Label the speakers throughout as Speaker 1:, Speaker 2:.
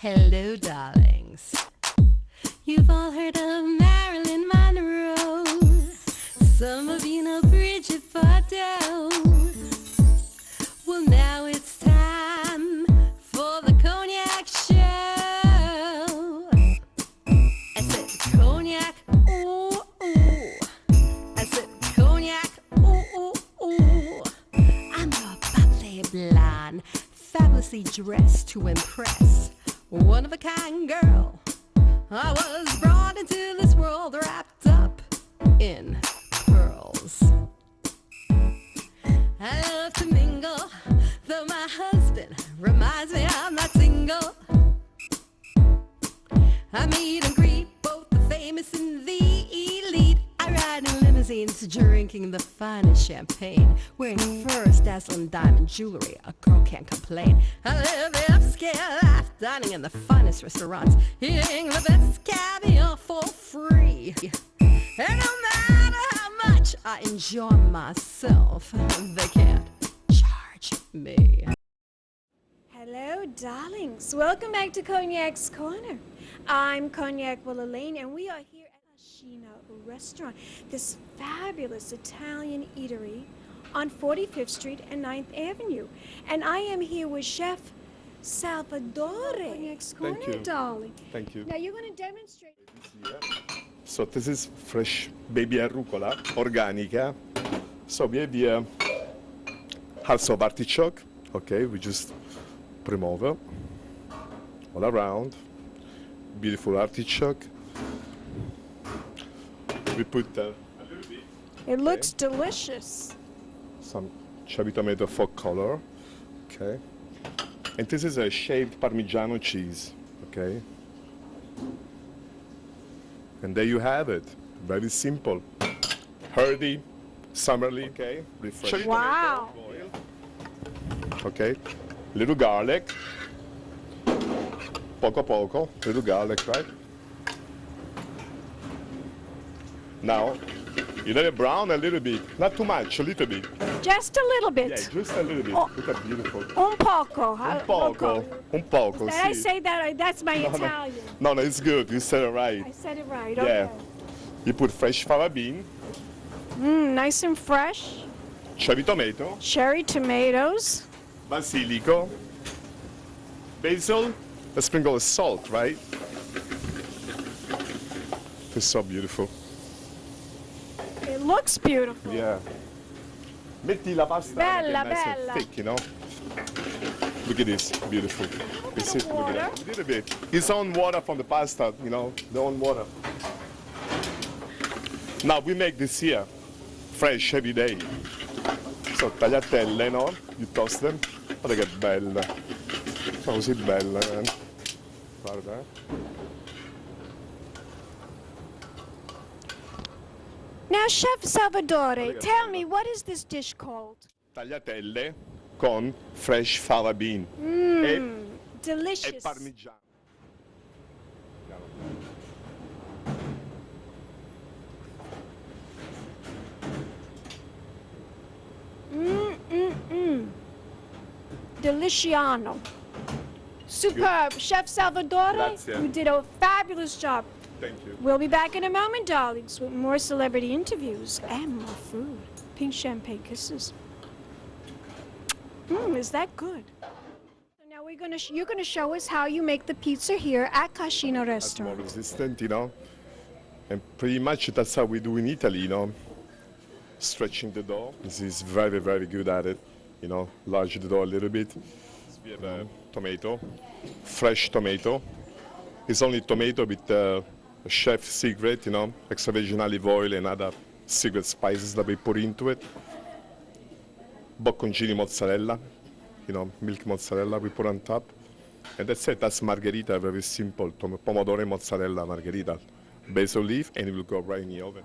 Speaker 1: Hello, darlings. You've all heard of Marilyn Monroe. Some of you know Bridget Bardot. Well, now it's time for the cognac show. I said cognac, ooh, ooh. I said cognac, ooh, ooh, ooh. I'm your bubbly blonde, fabulously dressed to impress. One of a kind girl. I was brought into this world wrapped up in pearls. I love to mingle, though my husband reminds me I'm not single. I meet and greet both the famous and the elite. I ride in limousines, drinking the finest champagne, wearing furs, dazzling diamond jewelry. A girl can't complain. I live the upscale life, dining in the finest restaurants, eating the best caviar for free. And no matter how much I enjoy myself, they can't charge me.
Speaker 2: Hello, darlings. Welcome back to Cognac's Corner. I'm Cognac Wellerlane, and we are here at Cascina Restaurant, this fabulous Italian eatery on 45th Street and 9th Avenue. And I am here with Chef Salvatore. Cognac's Corner,
Speaker 3: Thank you.
Speaker 2: darling.
Speaker 3: Thank you.
Speaker 2: Now you're going to demonstrate.
Speaker 3: So this is fresh baby arugula, organica. So we have here hearts of artichoke. Okay, we just put them over, all around. Beautiful artichoke. We put a little bit.
Speaker 2: It looks delicious.
Speaker 3: Some cherry tomato for color. Okay. And this is a shaved Parmigiano cheese. Okay. And there you have it. Very simple. Hearty, summerly. Okay. Refreshing.
Speaker 2: Wow.
Speaker 3: Oil. Okay. Little garlic. Poco. Little garlic, right? Now, you let it brown a little bit. Not too much, a little bit.
Speaker 2: Just a little bit.
Speaker 3: Yeah, just a little bit.
Speaker 2: Oh.
Speaker 3: Look at beautiful.
Speaker 2: Un poco.
Speaker 3: Un poco,
Speaker 2: Did I
Speaker 3: sì.
Speaker 2: say that? That's my
Speaker 3: No.
Speaker 2: Italian.
Speaker 3: No, it's good. You said it right.
Speaker 2: I said it right.
Speaker 3: Yeah.
Speaker 2: Okay.
Speaker 3: You put fresh fava bean,
Speaker 2: Nice and fresh.
Speaker 3: cherry tomato,
Speaker 2: Cherry tomatoes.
Speaker 3: basilico, basil, a sprinkle of salt, right? It's so beautiful.
Speaker 2: It looks beautiful.
Speaker 3: Yeah. Metti la pasta
Speaker 2: Bella,
Speaker 3: anche nice and
Speaker 2: bella.
Speaker 3: thick, you know? Look at this, beautiful. You see, look
Speaker 2: water.
Speaker 3: at that. A little bit. It's own water from the pasta, you know, the own water. Now we make this here, fresh every day. So tagliatelle, no? You toast them. Guarda che belle. Sono così belle, Guarda,
Speaker 2: Now, Chef Salvatore, tell me, what is this dish called?
Speaker 3: Tagliatelle con fresh fava bean. E
Speaker 2: Delicious.
Speaker 3: parmigiano.
Speaker 2: Deliciano. Superb. Chef Salvatore,
Speaker 3: Grazie.
Speaker 2: you did a fabulous job.
Speaker 3: Thank you.
Speaker 2: We'll be back in a moment, darlings, with more celebrity interviews and more food. Pink champagne kisses. Is that good? So now you're gonna show us how you make the pizza here at Cascina
Speaker 3: More
Speaker 2: Restaurant.
Speaker 3: resistant, you know. And pretty much that's how we do in Italy, you know. Stretching the dough. This is very, very good at it. You know, enlarge the dough a little bit. We have a tomato, fresh tomato. It's only tomato with a chef secret, you know, extra virgin olive oil and other secret spices that we put into it. Bocconcini mozzarella, you know, milk mozzarella we put on top. And that's it, that's margherita, very simple, pomodoro and mozzarella margherita. Basil leaf and it will go right in the oven.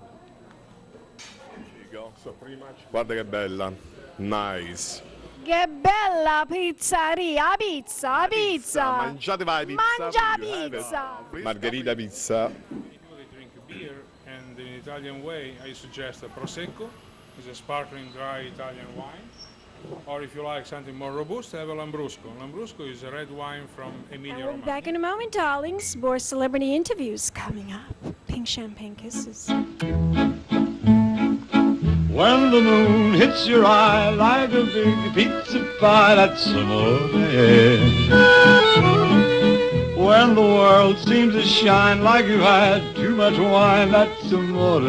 Speaker 3: There you go, so pretty much. Guarda che bella, nice.
Speaker 2: Che bella pizzeria, pizza.
Speaker 3: Mangiate vai pizza.
Speaker 2: Mangia
Speaker 3: you have it.
Speaker 2: pizza.
Speaker 3: Margherita pizza.
Speaker 4: People they drink beer, and in Italian way, I suggest a prosecco. It's a sparkling dry Italian wine Or if you like something more robust, have a Lambrusco. Lambrusco is a red wine from
Speaker 2: And we'll be
Speaker 4: Emilia-Romagna.
Speaker 2: back in a moment, darlings. More celebrity interviews coming up. Pink champagne kisses.
Speaker 5: When the moon hits your eye like a big pizza pie, that's amore. When the world seems to shine like you've had too much wine, that's amore.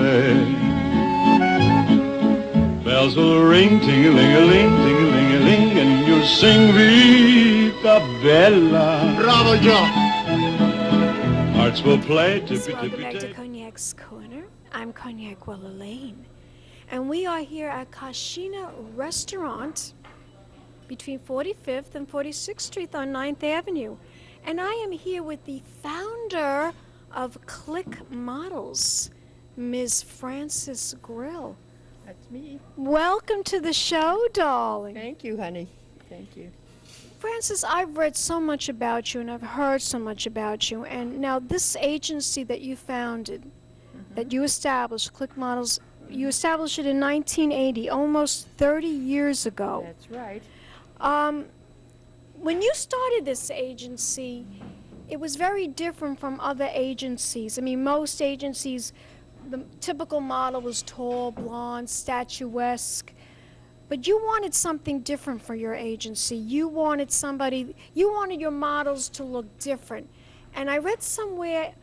Speaker 5: Bells will ring, ting-a-ling-a-ling, ting-a-ling-a-ling, and you'll sing Vita Bella. Bravo, Joe! Hearts will play
Speaker 2: Welcome back to
Speaker 5: tippy-tippy-tay.
Speaker 2: Cognac's Corner. I'm Cognac Wellerlane. And we are here at Cascina Restaurant between 45th and 46th Street on 9th Avenue. And I am here with the founder of Click Models, Ms. Frances Grill.
Speaker 6: That's me.
Speaker 2: Welcome to the show, darling.
Speaker 6: Thank you, honey. Thank you.
Speaker 2: Frances, I've read so much about you and I've heard so much about you. And now this agency that you founded, that you established, Click Models, you established it in 1980, almost 30 years ago.
Speaker 6: That's right.
Speaker 2: When you started this agency, it was very different from other agencies. I mean, most agencies, the typical model was tall, blonde, statuesque. But you wanted something different for your agency. You wanted your models to look different. And I read somewhere,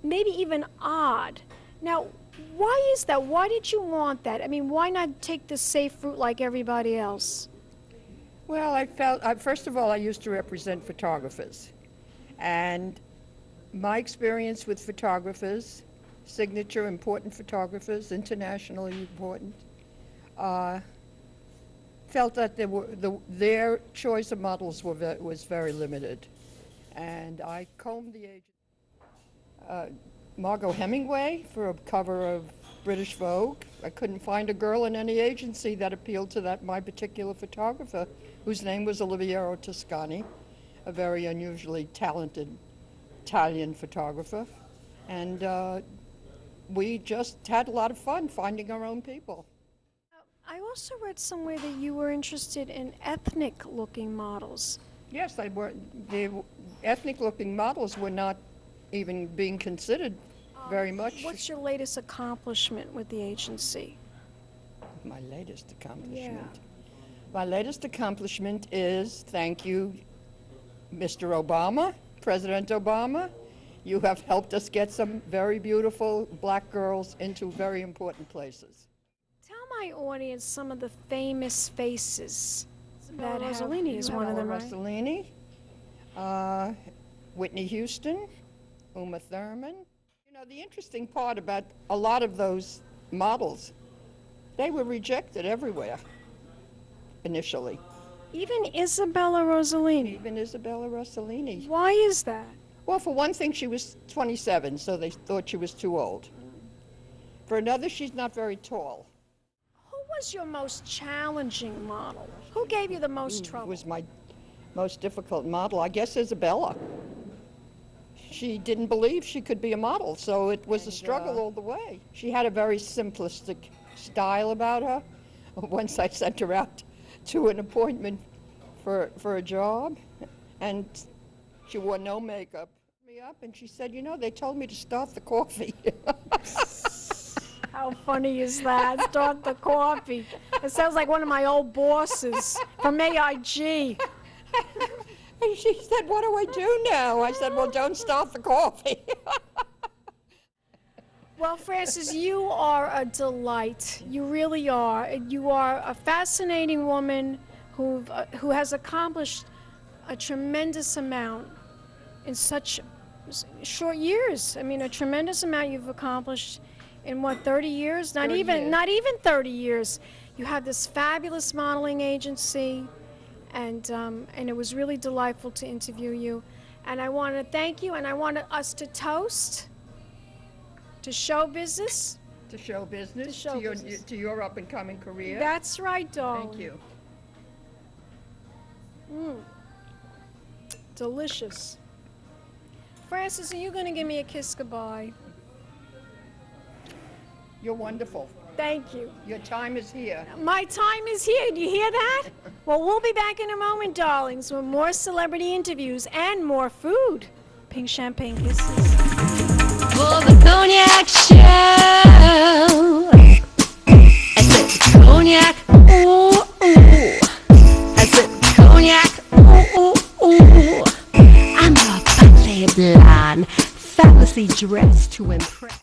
Speaker 2: maybe even odd. Now, why is that? Why did you want that? I mean, why not take the safe route like everybody else?
Speaker 6: Well, first of all, I used to represent photographers. And my experience with photographers, signature important photographers, internationally important, felt that their choice of models was very limited. And I combed the agent. Margot Hemingway for a cover of British Vogue. I couldn't find a girl in any agency that appealed to my particular photographer, whose name was Oliviero Toscani, a very unusually talented Italian photographer. And we just had a lot of fun finding our own people.
Speaker 2: I also read somewhere that you were interested in ethnic-looking models.
Speaker 6: Yes, the ethnic-looking models were not even being considered very much.
Speaker 2: What's your latest accomplishment with the agency?
Speaker 6: My latest accomplishment? My latest accomplishment is, thank you, Mr. Obama, President Obama. You have helped us get some very beautiful black girls into very important places.
Speaker 2: Tell my audience some of the famous faces. That
Speaker 6: Bella
Speaker 2: Rossellini is one of them, right?
Speaker 6: Rossellini, Whitney Houston, Uma Thurman. You know, the interesting part about a lot of those models, they were rejected everywhere initially.
Speaker 2: Even Isabella Rossellini.
Speaker 6: Even Isabella Rossellini.
Speaker 2: Why is that?
Speaker 6: Well, for one thing, she was 27, so they thought she was too old. For another, she's not very tall.
Speaker 2: Who was your most challenging model? Who gave you the most trouble?
Speaker 6: Was my most difficult model, I guess, Isabella. She didn't believe she could be a model, so it was a struggle all the way. She had a very simplistic style about her. Once I sent her out to an appointment for a job, and she wore no makeup. Me up, and she said, "You know, they told me to start the coffee."
Speaker 2: How funny is that? Start the coffee. It sounds like one of my old bosses from AIG.
Speaker 6: And she said, "What do I do now?" I said, "Well, don't start the coffee."
Speaker 2: Well, Frances, you are a delight. You really are. You are a fascinating woman who has accomplished a tremendous amount in such short years. I mean, a tremendous amount you've accomplished in what, 30 years? Not
Speaker 6: 30
Speaker 2: even
Speaker 6: years.
Speaker 2: not even 30 years. You have this fabulous modeling agency, and it was really delightful to interview you. And I want to thank you, and I want us to toast to show business.
Speaker 6: To show business,
Speaker 2: To show business.
Speaker 6: to your up-and-coming career.
Speaker 2: That's right, darling.
Speaker 6: Thank you.
Speaker 2: Delicious. Frances, are you going to give me a kiss goodbye?
Speaker 6: You're wonderful.
Speaker 2: Thank you.
Speaker 6: Your time is here.
Speaker 2: My time is here. Do you hear that? Well, we'll be back in a moment, darlings, with more celebrity interviews and more food. Pink champagne kisses.
Speaker 1: For the cognac show. I said cognac, ooh, ooh. I said cognac, ooh, ooh, ooh. I'm a bubbly blonde, fabulously dressed to impress.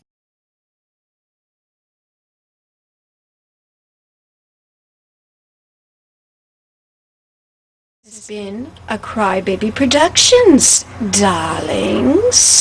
Speaker 2: It's been a Crybaby Productions, darlings.